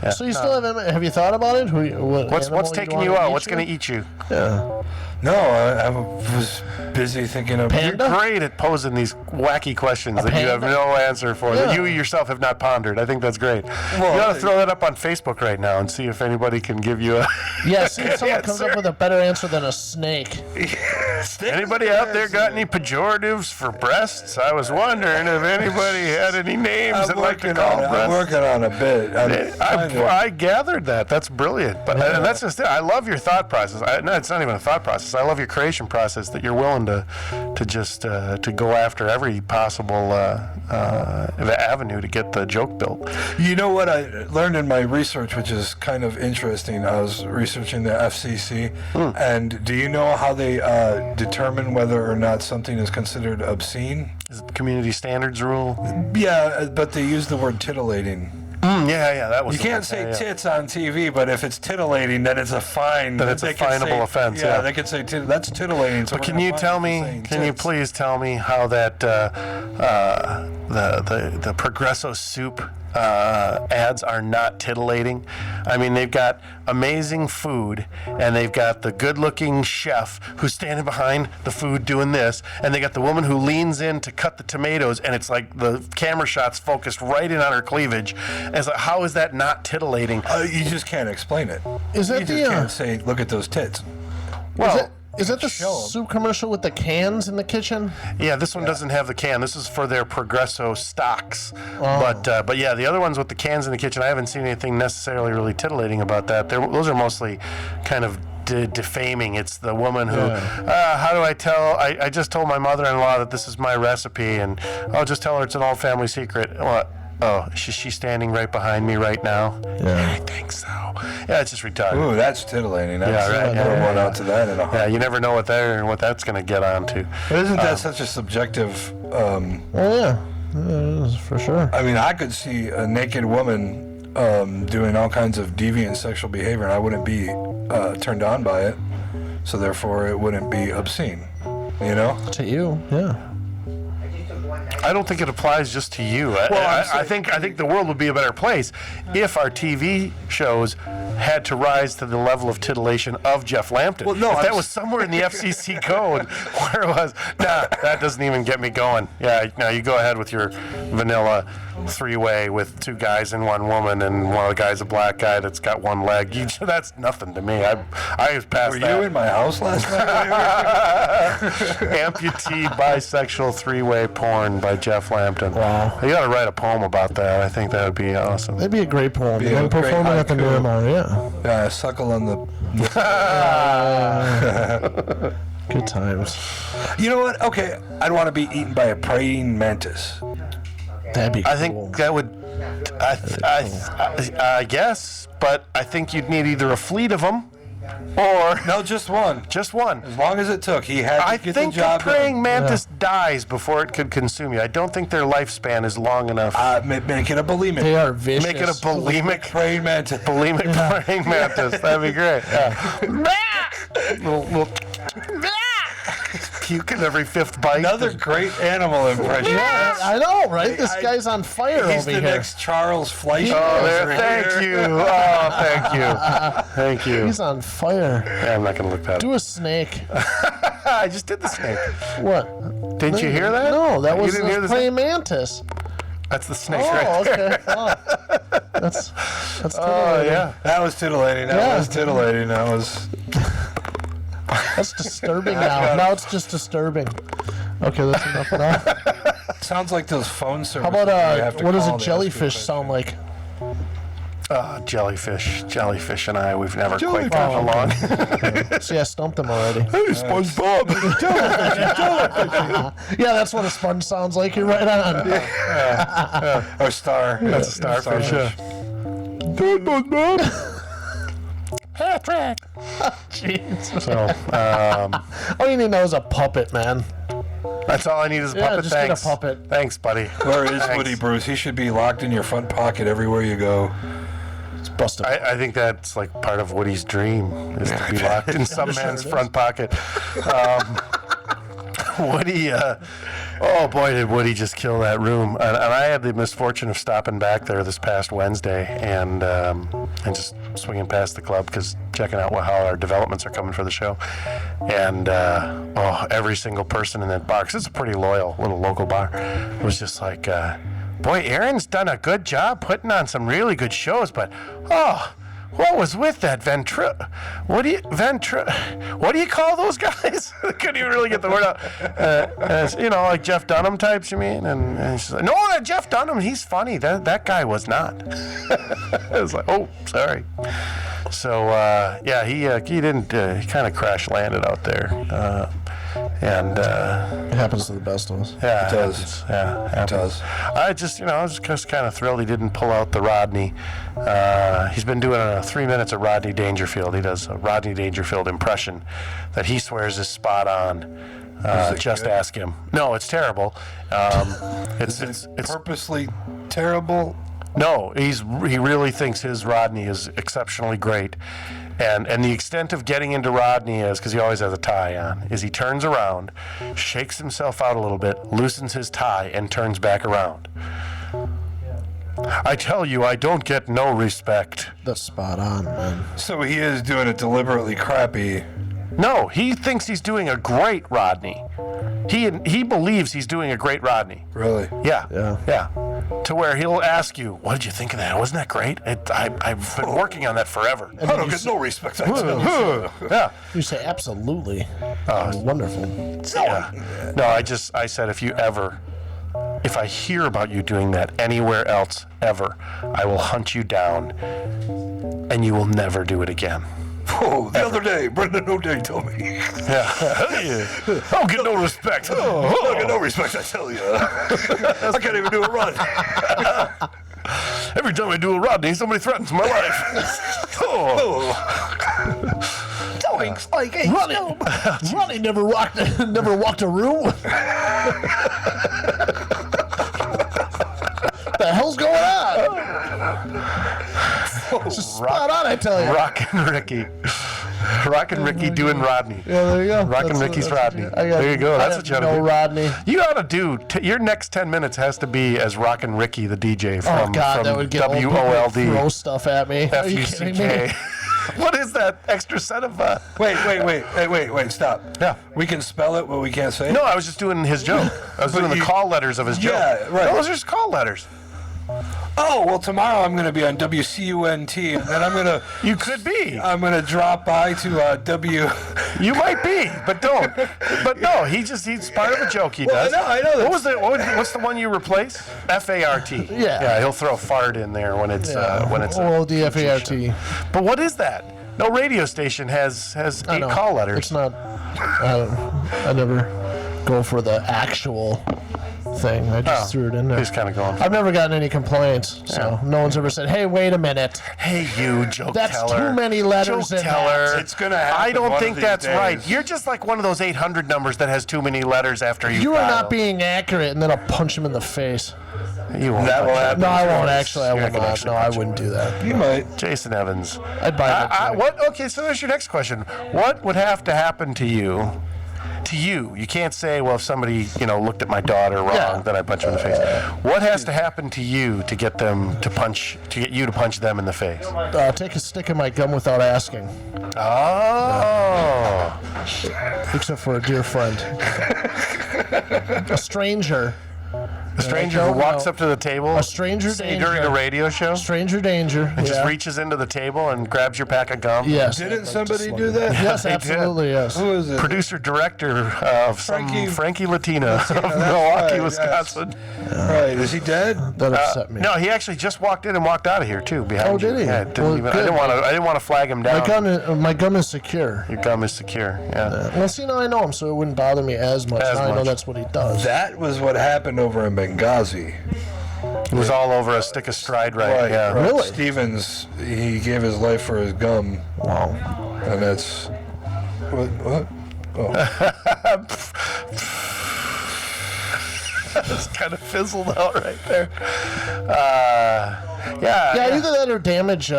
S1: Yeah.
S3: So you still have you thought about it?
S1: What's taking you out? What's going to eat you?
S3: Yeah.
S2: No, I was busy thinking of.
S3: Panda?
S1: You're great at posing these wacky questions that you have
S3: panda?
S1: no answer for, that you yourself have not pondered. I think that's great. Well, you ought to throw that up on Facebook right now and see if anybody can give you a.
S3: Yeah, see if someone comes up with a better answer than a snake.
S1: Anybody out there got any pejoratives for breasts? I was wondering if anybody had any names that like to call breasts.
S2: I'm working on a bit.
S1: I gathered that. That's brilliant. But and that's just it. I love your thought process. No, it's not even a thought process. I love your creation process, that you're willing to just to go after every possible avenue to get the joke built.
S2: You know what I learned in my research, which is kind of interesting. I was researching the FCC, and do you know how they determine whether or not something is considered obscene?
S1: Is it the community standards rule?
S2: Yeah, but they use the word titillating.
S1: Yeah, that was.
S2: You can't say tits on TV, but if it's titillating, then it's a fine.
S1: Then it's a finable offense.
S2: Yeah, they could say that's titillating. So
S1: but can you please tell me how that the Progresso soup ads are not titillating. I mean, they've got amazing food, and they've got the good-looking chef who's standing behind the food doing this, and they got the woman who leans in to cut the tomatoes, and it's like the camera shot's focused right in on her cleavage. And it's like, how is that not titillating?
S2: You just can't explain it.
S3: Is that
S2: you
S3: the,
S2: just can't say, look at those tits.
S1: Well,
S3: Is that the
S2: show 'em.
S3: soup commercial with the cans in the kitchen?
S1: yeah, this one doesn't have the can. This is for their Progresso stocks. But yeah, the other ones with the cans in the kitchen, I haven't seen anything necessarily really titillating about that. Those are mostly kind of defaming. It's the woman who, how do I tell? I just told my mother-in-law that this is my recipe, and I'll just tell her it's an old family secret. What? Oh, she's standing right behind me right now. Yeah, I think so. Yeah, it's just retarded.
S2: Ooh, that's tittillating. That's,
S1: Yeah, right,
S2: I've never
S1: yeah,
S2: went
S1: yeah.
S2: out to that in a
S1: Yeah,
S2: heartbeat.
S1: you never know what that's going to get onto.
S2: But isn't that such a subjective?
S3: Oh yeah, for sure.
S2: I mean, I could see a naked woman doing all kinds of deviant sexual behavior, and I wouldn't be turned on by it. So therefore, it wouldn't be obscene. You know?
S3: To you, yeah.
S1: I don't think it applies just to you. I think the world would be a better place if our TV shows had to rise to the level of titillation of Jeff Lampton.
S2: Well, no,
S1: if
S2: I'm
S1: that was somewhere in the FCC code where it was, that doesn't even get me going. Yeah, no, you go ahead with your vanilla three-way with two guys and one woman, and one of the guys a black guy that's got one leg. That's nothing to me. I was past
S2: Were
S1: that.
S2: you in my house last night?
S1: Amputee bisexual three-way porn by Jeff Lampton.
S3: Wow.
S1: You got to write a poem about that. I think that would be awesome.
S3: That'd be a great poem.
S2: Be a
S3: And
S2: great
S3: performing at the
S2: haiku.
S3: Miramar, yeah.
S2: Yeah, suckle on the.
S3: Good times.
S2: You know what? Okay, I'd want to be eaten by a praying mantis.
S3: That'd be
S1: I
S3: cool.
S1: think that would. I guess, but I think you'd need either a fleet of them, or
S2: No, just one.
S1: just one.
S2: As long as it took, he had to
S1: I
S2: get
S1: think
S2: the job
S1: a praying
S2: done.
S1: mantis dies before it could consume you. I don't think their lifespan is long enough.
S2: Make it a bulimic.
S3: They are vicious.
S1: Make it a bulimic
S2: praying mantis.
S1: bulimic praying mantis. That'd be great. Yeah. little puking every fifth bite.
S2: Another great animal impression.
S3: Yeah, I know, right? This guy's on fire
S2: He's
S3: over
S2: the
S3: here.
S2: next Charles Fleischer.
S1: Oh, there!
S2: right
S1: Thank
S2: here.
S1: you. Oh, thank you. Thank you.
S3: He's on fire.
S1: Yeah, I'm not gonna look that
S3: Do
S1: up.
S3: a snake.
S1: I just did the snake.
S3: What?
S1: Didn't you hear that?
S3: No, that
S1: You
S3: was
S1: didn't hear
S3: the
S1: the
S3: praying mantis.
S1: That's the snake
S3: Oh,
S1: right there.
S3: okay. Oh. That's
S1: Oh
S3: titillating.
S1: yeah.
S2: That was titillating. That
S3: Yeah.
S2: was titillating. That was.
S3: That's disturbing now. Now it's just disturbing. Okay, that's enough of that.
S2: Sounds like those phone
S3: How
S2: services.
S3: about
S2: where you have to
S3: what does
S2: call
S3: a
S2: to
S3: jellyfish
S2: ask you a
S3: sound like?
S1: Jellyfish and I, we've never quite
S2: Jellyfish.
S1: gotten along.
S3: See, I stumped him already.
S1: Hey, SpongeBob.
S3: Yeah, that's what a sponge sounds like. You're right on.
S2: question. Or star.
S1: That's a starfish. Yeah.
S3: Patrick. Jeez.
S1: So,
S3: All you need to know is a puppet, man.
S1: that's all I need is a
S3: Yeah,
S1: puppet.
S3: just get a
S1: Thanks.
S3: puppet.
S1: Thanks, buddy.
S2: Where is
S1: Thanks.
S2: Woody Bruce? He should be locked in your front pocket everywhere you go.
S3: It's busted.
S1: I think that's like part of Woody's dream is to be locked in some man's front pocket. Woody, oh boy, did Woody just kill that room! And I had the misfortune of stopping back there this past Wednesday and just swinging past the club because checking out how our developments are coming for the show. And every single person in that bar, 'cause it's a pretty loyal little local bar, it was just like, boy, Aaron's done a good job putting on some really good shows, but what was with that what do you call those guys? I couldn't even really get the word out. Like Jeff Dunham types, you mean? And she's like, no, that Jeff Dunham, he's funny. That guy was not. I was like, oh, sorry. So he didn't. He kind of crash landed out there, and
S3: It happens to the best of us.
S1: yeah,
S2: It does.
S1: it
S2: does.
S1: I was just kind of thrilled he didn't pull out the Rodney. He's been doing 3 minutes of Rodney Dangerfield. He does a Rodney Dangerfield impression that he swears is spot on. Just
S2: good?
S1: ask him. No, it's terrible. It's
S2: Purposely terrible.
S1: no, he really thinks his Rodney is exceptionally great. And the extent of getting into Rodney is, because he always has a tie on, is he turns around, shakes himself out a little bit, loosens his tie, and turns back around. I tell you, I don't get no respect.
S3: That's spot on, man.
S2: So he is doing it deliberately crappy.
S1: No, he thinks he's doing a great Rodney. He believes he's doing a great Rodney.
S2: Really?
S1: Yeah. To where he'll ask you, what did you think of that? Wasn't that great? I've been working on that forever.
S2: I don't get no respect. I tell you.
S1: Yeah.
S3: You say absolutely. Wonderful.
S1: Yeah. No, I said if I hear about you doing that anywhere else ever, I will hunt you down and you will never do it again.
S2: Oh, the other day, Brendan O'Day told me.
S1: Yeah. I don't get no respect.
S2: I don't get no respect, I tell you. I can't even do a run.
S1: Every time I do a Rodney, somebody threatens my life.
S2: Doinks like a
S3: Ronnie never walked a room. The hell's going on? Spot on, I tell you.
S1: Rockin' Ricky doing Rodney.
S3: Yeah, there you go.
S1: Rockin' Ricky's Rodney. There you go. That's what you ought to do.
S3: Rodney.
S1: You ought to do. Your next 10 minutes has to be as Rockin' Ricky, the DJ from,
S3: that would get
S1: WOLD.
S3: Throw stuff at me. Are you kidding me?
S1: What is that extra set of?
S2: Wait, stop.
S1: Yeah.
S2: We can spell it, but we can't say it?
S1: No, I was just doing his joke. I was doing the call letters of his joke.
S2: Yeah, right.
S1: Those are just call letters.
S2: Oh, well, tomorrow I'm going to be on WCUNT, and then I'm going to...
S1: You could be.
S2: I'm going to drop by to
S1: You might be, but don't. But no, he's part of a joke he does.
S2: I know that.
S1: What's the one you replace? FART.
S3: Yeah.
S1: Yeah, he'll throw fart in there when it's
S3: the FART.
S1: But what is that? No radio station has 8 call letters.
S3: It's not. I never go for the actual thing. I just threw it in there.
S1: He's kind of going.
S3: I've never gotten any complaints, so no one's ever said, "Hey, wait a minute."
S1: Hey, you joke
S3: That's
S1: teller.
S3: too many letters
S1: Joke
S3: in
S1: teller.
S3: that.
S2: It's going to happen.
S1: I don't
S2: one
S1: think
S2: of these
S1: that's
S2: days.
S1: right. You're just like one of those 800 numbers that has too many letters after you.
S3: You are not being accurate, and then I'll punch him in the face.
S1: You won't.
S2: That will happen.
S3: No, I won't actually. I
S1: You're
S3: will
S1: not gonna
S3: not.
S1: actually
S3: No, I
S1: punch him.
S3: wouldn't do that.
S2: You might.
S1: Jason Evans.
S3: I'd buy that.
S1: What? Okay, so there's your next question. What would have to happen to you? You can't say, well, if somebody looked at my daughter wrong, then I punch them in the face. What has to happen to you to get you to punch them in the face?
S3: Take a stick of my gum without asking.
S1: Oh.
S3: Except for a dear friend. A stranger.
S1: A stranger who walks up to the table.
S3: A stranger danger.
S1: during a radio show.
S3: Stranger danger.
S1: And just reaches into the table and grabs your pack of gum.
S3: Yes.
S2: Didn't somebody do that?
S3: Yes,
S1: They did.
S3: absolutely, yes.
S2: Who is it?
S1: Producer director of Frankie Latina of
S2: that's
S1: Milwaukee,
S2: right,
S1: Wisconsin.
S2: Right. Is he dead?
S3: That upset me.
S1: No, he actually just walked in and walked out of here too. Behind
S3: Oh, did
S1: you.
S3: he?
S1: Yeah,
S3: Well,
S1: I
S3: good.
S1: didn't want to flag him down.
S3: My gum is secure.
S1: Your gum is secure. Yeah.
S3: Well, see, now I know him, so it wouldn't bother me as much. Now I know that's what he does.
S2: That was what happened over in Benghazi.
S1: It was all over a stick of stride right. Yeah.
S2: Right.
S3: Really?
S2: Stevens, he gave his life for his gum.
S3: Wow.
S2: And that's... What? Oh.
S1: It's kind of fizzled out right there.
S3: Yeah, either that or damage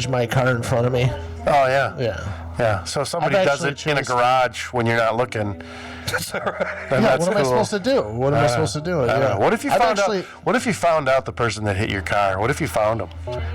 S3: my car in front of me.
S1: Oh yeah.
S3: Yeah.
S1: Yeah. So if somebody
S3: I've
S1: does it
S3: actually
S1: in a
S3: chased-
S1: garage when you're not looking.
S2: That's all right.
S1: Then
S3: Yeah,
S1: that's
S3: what am I
S1: cool.
S3: supposed to do? What am I supposed to do?
S1: I don't know. What if you found
S3: actually,
S1: out? What if you found out the person that hit your car? What if you found him?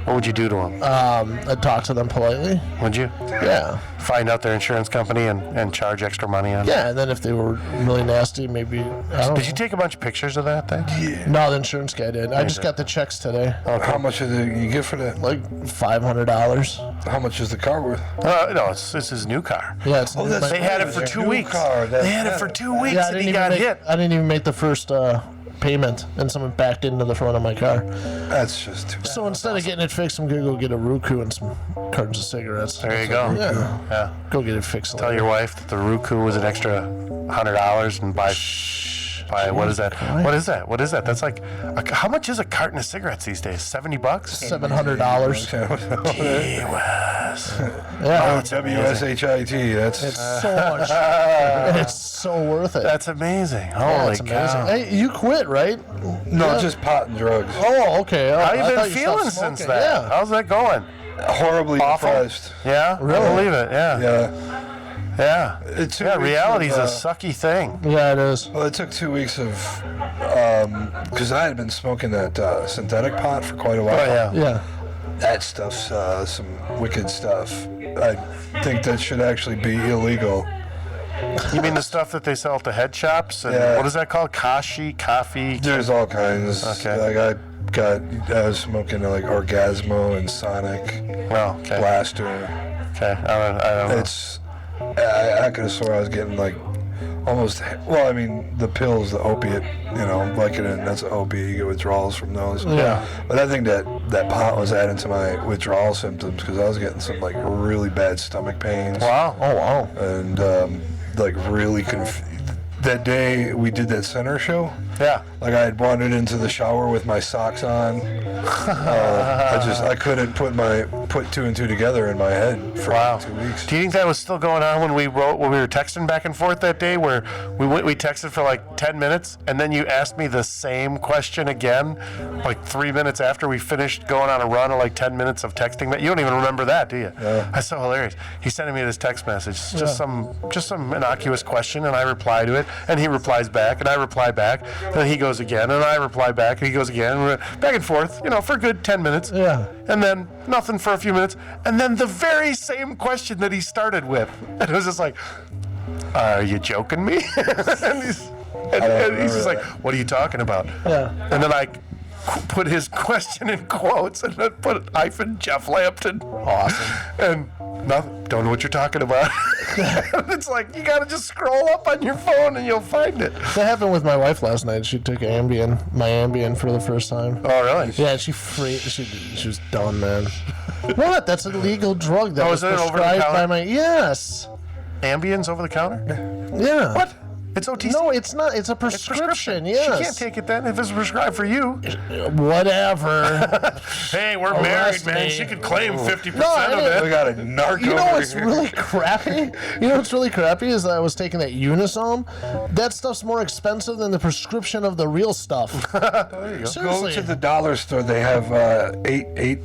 S1: What would you do to him?
S3: I'd talk to them politely.
S1: Would you
S3: Yeah.
S1: find out their insurance company and charge extra money on it?
S3: Yeah, and then if they were really nasty, maybe, I don't
S1: Did you take a bunch of pictures of that thing?
S3: No, the insurance guy did. I just got the checks today.
S2: How much did you get for that?
S3: Like $500.
S2: How much is the car worth?
S1: No, it's his new car.
S3: Yeah, it's
S2: that's
S1: They had it for
S2: It's
S1: 2
S2: your new
S1: weeks.
S2: car.
S1: They had it for 2 weeks,
S3: Yeah,
S1: and he got hit.
S3: I didn't even make the first payment, and someone backed into the front of my car.
S2: That's just too bad.
S3: So instead of getting it fixed, I'm gonna go get a Roku and some cartons of cigarettes.
S1: There you go.
S3: Yeah.
S1: Yeah.
S3: Go get it fixed.
S1: Tell your wife that the Roku was an extra $100 and buy what is that? What is that? What is that? That's like how much is a carton of cigarettes these days? $70?
S3: $700.
S1: Gee whiz.
S3: Yeah,
S2: WSHIT. That's
S3: it's so much. It's so worth it.
S1: That's amazing.
S3: Yeah,
S1: Holy
S3: it's amazing.
S1: cow.
S3: Hey, you quit, right?
S2: no,
S3: Yeah.
S2: just pot and drugs.
S3: Oh, okay.
S1: How you
S3: I
S1: been
S3: thought
S1: feeling
S3: stopped
S1: since
S3: smoking.
S1: that?
S3: Yeah.
S1: How's that going?
S2: horribly
S1: Awful?
S2: depressed.
S1: Yeah, I believe it. Yeah,
S2: Yeah.
S1: yeah.
S2: 2
S1: Yeah,
S2: weeks
S1: reality's
S2: of,
S1: a sucky thing.
S3: Yeah, it is.
S2: Well, it took 2 weeks of, because I had been smoking that synthetic pot for quite a while.
S1: Oh yeah.
S3: Yeah.
S2: That stuff's some wicked stuff. I think that should actually be illegal.
S1: You mean the stuff that they sell at the head shops? And
S2: Yeah.
S1: what is that called? Kashi, coffee?
S2: There's all kinds.
S1: Okay.
S2: Like I was smoking like Orgasmo and Sonic,
S1: Well, okay.
S2: Blaster.
S1: Okay. I don't know.
S2: It's I could have swore I was getting like almost. Well, I mean the pills, the opiate, Vicodin. That's an opiate. You get withdrawals from those.
S3: Yeah.
S2: But I think that pot was adding to my withdrawal symptoms because I was getting some like really bad stomach pains.
S1: Wow. Oh wow.
S2: And like really that day we did that center show.
S1: Yeah.
S2: Like I had wandered into the shower with my socks on. I couldn't put two and two together in my head for
S1: Wow.
S2: 2 weeks.
S1: Do you think that was still going on when we were texting back and forth that day, where we texted for like 10 minutes, and then you asked me the same question again, like 3 minutes after we finished going on a run of like 10 minutes of texting? That you don't even remember that, do you?
S2: Yeah.
S1: That's so hilarious. He's sending me this text message, just some innocuous question, and I reply to it, and he replies back, and I reply back, and then he goes again, and I reply back, and he goes again, and we're back and forth, for a good 10 minutes.
S3: Yeah.
S1: And then nothing for a few minutes, and then the very same question that he started with. And it was just like, are you joking me? and he's just like, what are you talking about?
S3: Yeah.
S1: And then I put his question in quotes, and then put hyphen Jeff Lampton.
S3: Awesome.
S1: And nothing, don't know what you're talking about. It's like, you gotta just scroll up on your phone and you'll find it.
S3: That happened with my wife last night. She took my Ambien for the first time.
S1: Oh, really?
S3: Yeah, she was done, man. What? That's a legal drug that was
S1: is it over the
S3: prescribed
S1: counter?
S3: by my yes.
S1: Ambien's over the counter?
S3: Yeah.
S1: What? It's OTC?
S3: No, it's not. It's a
S1: It's
S3: prescription.
S1: She
S3: Yes.
S1: can't take it then if it's prescribed for you.
S3: Whatever.
S1: Hey, we're
S3: Arrest
S1: married, man.
S3: me.
S1: She could claim 50%
S3: No, I
S1: of
S3: didn't-
S1: it.
S2: We got a narc
S3: You know
S2: over
S3: what's
S2: here.
S3: really crappy? You know what's really crappy is that I was taking that Unisome. That stuff's more expensive than the prescription of the real stuff.
S1: There you go.
S2: Go
S3: Seriously.
S2: to the dollar store. They have eight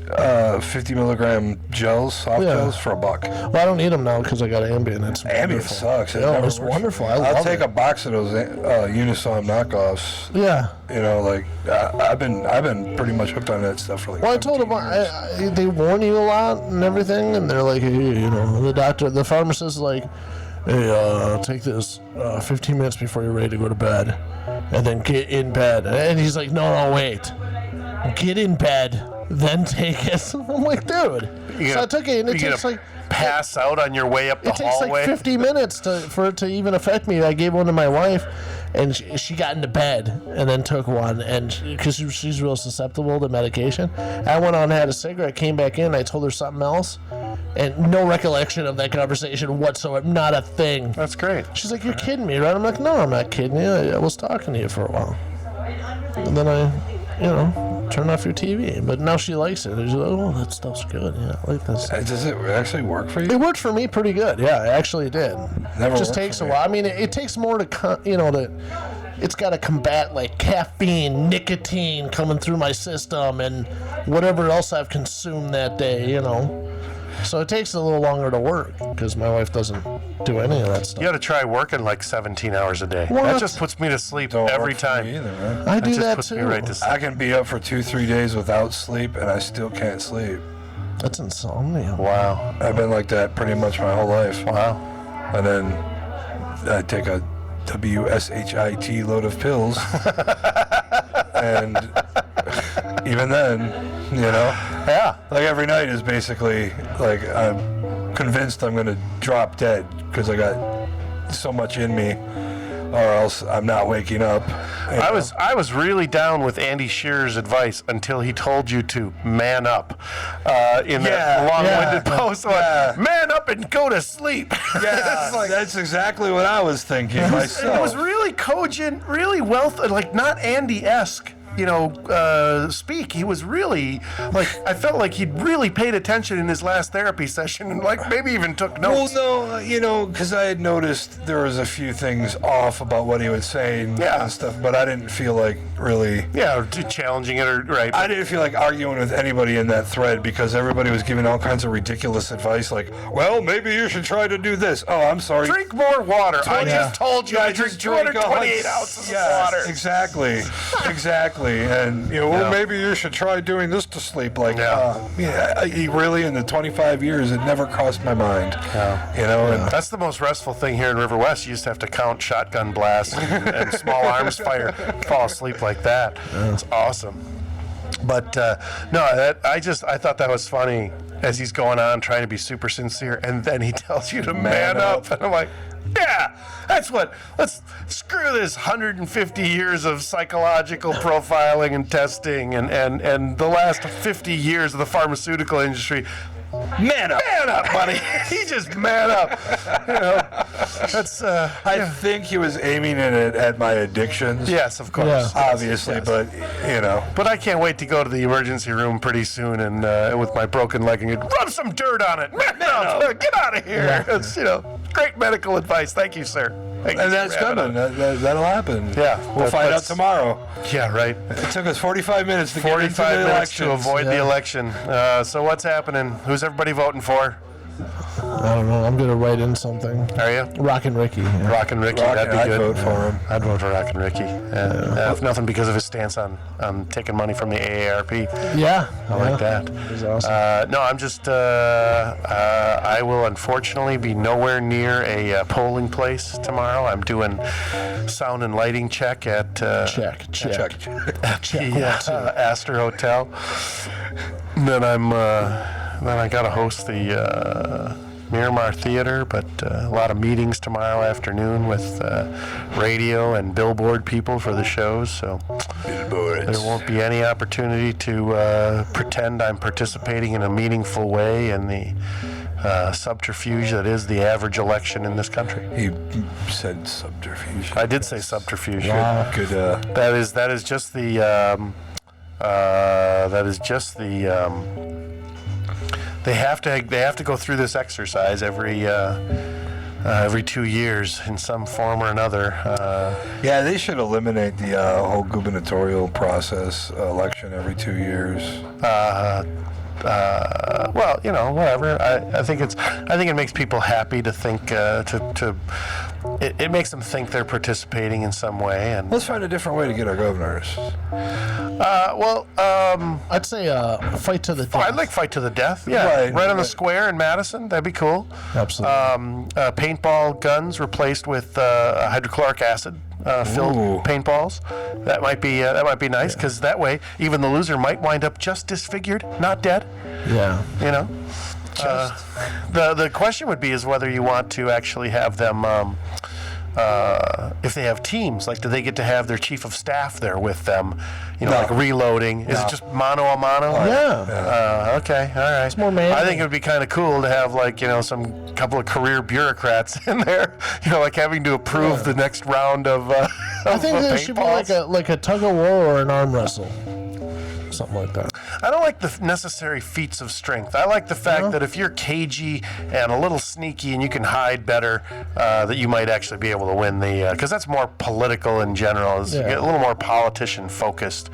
S2: 50 milligram gels, soft
S3: Yeah.
S2: gels for $1.
S3: Well, I don't need them now because I got Ambien. It's
S2: Ambien
S3: wonderful.
S2: sucks. It
S3: Yeah,
S2: never
S3: it's
S2: works.
S3: wonderful.
S2: I'll
S3: love
S2: take
S3: it.
S2: a box of those Unisom knockoffs.
S3: Yeah.
S2: I've been pretty much hooked on that stuff for like.
S3: Well, I told
S2: 17
S3: them
S2: years.
S3: they warn you a lot and everything, and they're like, hey, the pharmacist is like, hey, take this 15 minutes before you're ready to go to bed, and then get in bed. And he's like, no, wait, get in bed, then take it. I'm like, dude. So I took it, and it takes like.
S1: Pass out on your way up the
S3: It takes
S1: hallway.
S3: like 50 minutes for it to even affect me. I gave one to my wife, and she got into bed and then took one, and because she's real susceptible to medication. I went on and had a cigarette, came back in, I told her something else, and no recollection of that conversation whatsoever, not a thing.
S1: That's great.
S3: She's like, you're kidding me, right? I'm like, no, I'm not kidding you. I was talking to you for a while. And then I, turn off your TV. But now she likes it. She's like, oh, that stuff's good. Yeah, I like this.
S2: Does it actually work for you?
S3: It worked for me pretty good. Yeah, it actually did.
S2: Never
S3: It just
S2: worked
S3: takes
S2: for
S3: a
S2: me.
S3: while. I mean, it takes more to, it's got to combat like caffeine, nicotine coming through my system, and whatever else I've consumed that day. So it takes a little longer to work because my wife doesn't do any of that stuff.
S1: You got to try working like 17 hours a day.
S3: What?
S1: That just puts me to sleep
S2: Don't
S1: every
S2: work for me
S1: time.
S2: either, man.
S3: I do
S1: just
S3: that
S1: puts
S3: too.
S1: me right to sleep.
S2: I can be up for 2-3 days without sleep, and I still can't sleep.
S3: That's insomnia.
S1: Wow.
S2: I've been like that pretty much my whole life.
S1: Wow.
S2: And then I take a WSHIT load of pills, and even then,
S1: Yeah.
S2: like every night is basically like I'm convinced I'm gonna drop dead because I got so much in me, or else I'm not waking up.
S1: I was really down with Andy Shearer's advice until he told you to man up in that long-winded post.
S2: yeah.
S1: Like, man up and go to sleep.
S2: Yeah,
S1: It's like-
S2: that's exactly what I was thinking
S1: It
S2: myself.
S1: was really cogent, really like not Andy-esque, speak. He was really I felt like he'd really paid attention in his last therapy session, and maybe even took notes.
S2: Well, no, because I had noticed there was a few things off about what he would say and stuff, but I didn't feel like really.
S1: Yeah, or challenging it, or right.
S2: I didn't feel like arguing with anybody in that thread because everybody was giving all kinds of ridiculous advice, like, well, maybe you should try to do this. Oh, I'm sorry.
S1: Drink more water. I just told you I drink 228
S2: ounces
S1: ounces of water.
S2: Exactly. And, maybe you should try doing this to sleep. He really, in the 25 years, it never crossed my mind. And
S1: that's the most restful thing here in River West. You just have to count shotgun blasts and small arms fire, fall asleep like that. It's awesome. But I thought that was funny as he's going on trying to be super sincere, and then he tells you to man up. And I'm like, yeah, that's let's screw this 150 years of psychological profiling and testing and the last 50 years of the pharmaceutical industry. Man up, buddy. He just man up. That's.
S2: I think he was aiming it at my addictions.
S1: Yes, of course.
S3: Yeah.
S2: Obviously,
S1: yes.
S2: But
S1: But I can't wait to go to the emergency room pretty soon and with my broken leg and rub some dirt on it. Man up. Get out of here.
S3: Yeah.
S1: It's great medical advice. Thank you, sir. Thank you
S2: and that's
S1: for having
S2: coming.
S1: us.
S2: That'll happen.
S1: Yeah,
S2: we'll find out tomorrow.
S1: Yeah, right.
S2: It took us 45 minutes to
S1: 45
S2: get into the
S1: minutes
S2: elections.
S1: to avoid the election. So what's happening? Who's everybody voting for?
S3: I don't know. I'm going to write in something.
S1: Are you?
S3: Rockin' Ricky. Yeah.
S1: Rockin' Ricky, that'd be
S2: I'd
S1: good.
S2: vote for him.
S1: I'd vote for Rockin' Ricky. If nothing because of his stance on taking money from the AARP.
S3: Yeah.
S1: I like that.
S3: It was awesome.
S1: No, I'm just, I will unfortunately be nowhere near a polling place tomorrow. I'm doing sound and lighting check at
S3: Check.
S1: the Astor Hotel. And then then I got to host the Miramar Theater, but a lot of meetings tomorrow afternoon with radio and billboard people for the shows, so there won't be any opportunity to pretend I'm participating in a meaningful way in the subterfuge that is the average election in this country.
S2: He said subterfuge.
S1: I did say subterfuge.
S3: Wow.
S2: Good.
S1: That is just the They have to go through this exercise every 2 years in some form or another.
S2: Yeah, they should eliminate the whole gubernatorial process election every 2 years.
S1: Well, whatever. I think it makes people happy to think it makes them think they're participating in some way. And
S2: Let's find a different way to get our governors.
S3: I'd say fight to the death.
S1: I'd like fight to the death. Yeah, right on the square in Madison. That'd be cool.
S3: Absolutely.
S1: Paintball guns replaced with hydrochloric acid filled paintballs. That might be nice because that way even the loser might wind up just disfigured, not dead.
S3: Yeah.
S1: The question would be is whether you want to actually have them. If they have teams, do they get to have their chief of staff there with them? Like reloading. Is it just mano a mano?
S3: Yeah.
S1: Okay. All right.
S3: It's more manly.
S1: I think it would be kind of cool to have some couple of career bureaucrats in there. Having to approve the next round of.
S3: I think there should be like a tug of war or an arm wrestle. Something like that.
S1: I don't like the necessary feats of strength. I like the fact that if you're cagey and a little sneaky and you can hide better, that you might actually be able to win the. Because that's more political in general. It's a little more politician-focused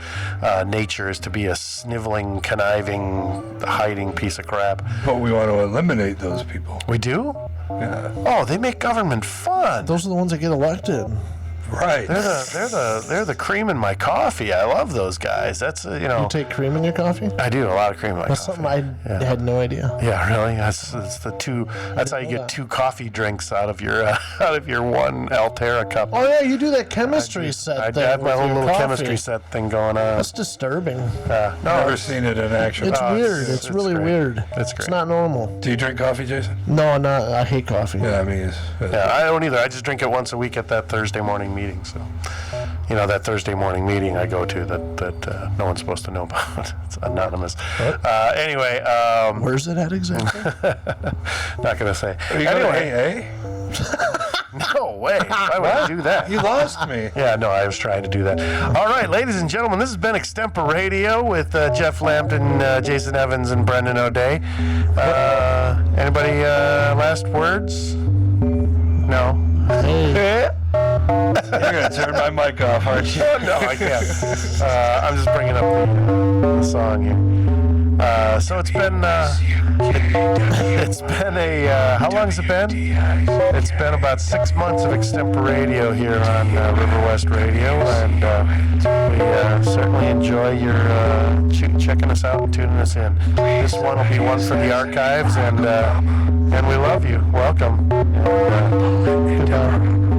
S1: nature is to be a sniveling, conniving, hiding piece of crap.
S2: But we want to eliminate those people.
S1: We do?
S2: Yeah.
S1: Oh, they make government fun.
S3: Those are the ones that get elected.
S2: Right.
S1: They're the cream in my coffee. I love those guys. That's
S3: You take cream in your coffee?
S1: I do a lot of cream in my
S3: That's
S1: coffee.
S3: something I had no idea.
S1: Yeah, really. That's the two. That's how you get two coffee drinks out of your one Altera cup.
S3: Oh yeah, you do that chemistry set
S1: I
S3: thing.
S1: have my
S3: with
S1: own
S3: your
S1: little
S3: coffee.
S1: chemistry set thing going on.
S3: That's disturbing.
S1: No,
S2: Never seen it in action.
S3: It's weird.
S1: it's
S3: It's really
S1: great.
S3: weird.
S1: It's great.
S3: It's not normal.
S2: Do you drink coffee, Jason?
S3: No, I'm not. I hate coffee.
S2: Yeah, I mean,
S1: Yeah, I don't either. I just drink it once a week at that Thursday morning meeting. So, that Thursday morning meeting I go to that no one's supposed to know about. It's anonymous. Anyway,
S3: Where's it at exactly?
S1: not gonna say.
S2: Are you going to
S1: Anyway,
S2: AA?
S1: No way. Why would I do that?
S2: You lost me.
S1: Yeah, no, I was trying to do that. All right, ladies and gentlemen, this has been Extemporadio with Jeff Lampton, Jason Evans, and Brendan O'Day. Anybody last words? No.
S3: Hey.
S2: You're going to turn my mic off, aren't you?
S1: Oh, no, I can't. I'm just bringing up the song here. So it's been how long has it been? It's been about 6 months of Extemporadio here on River West Radio, and we certainly enjoy your checking us out and tuning us in. This one will be one for the archives, and we love you. Welcome. And, goodbye.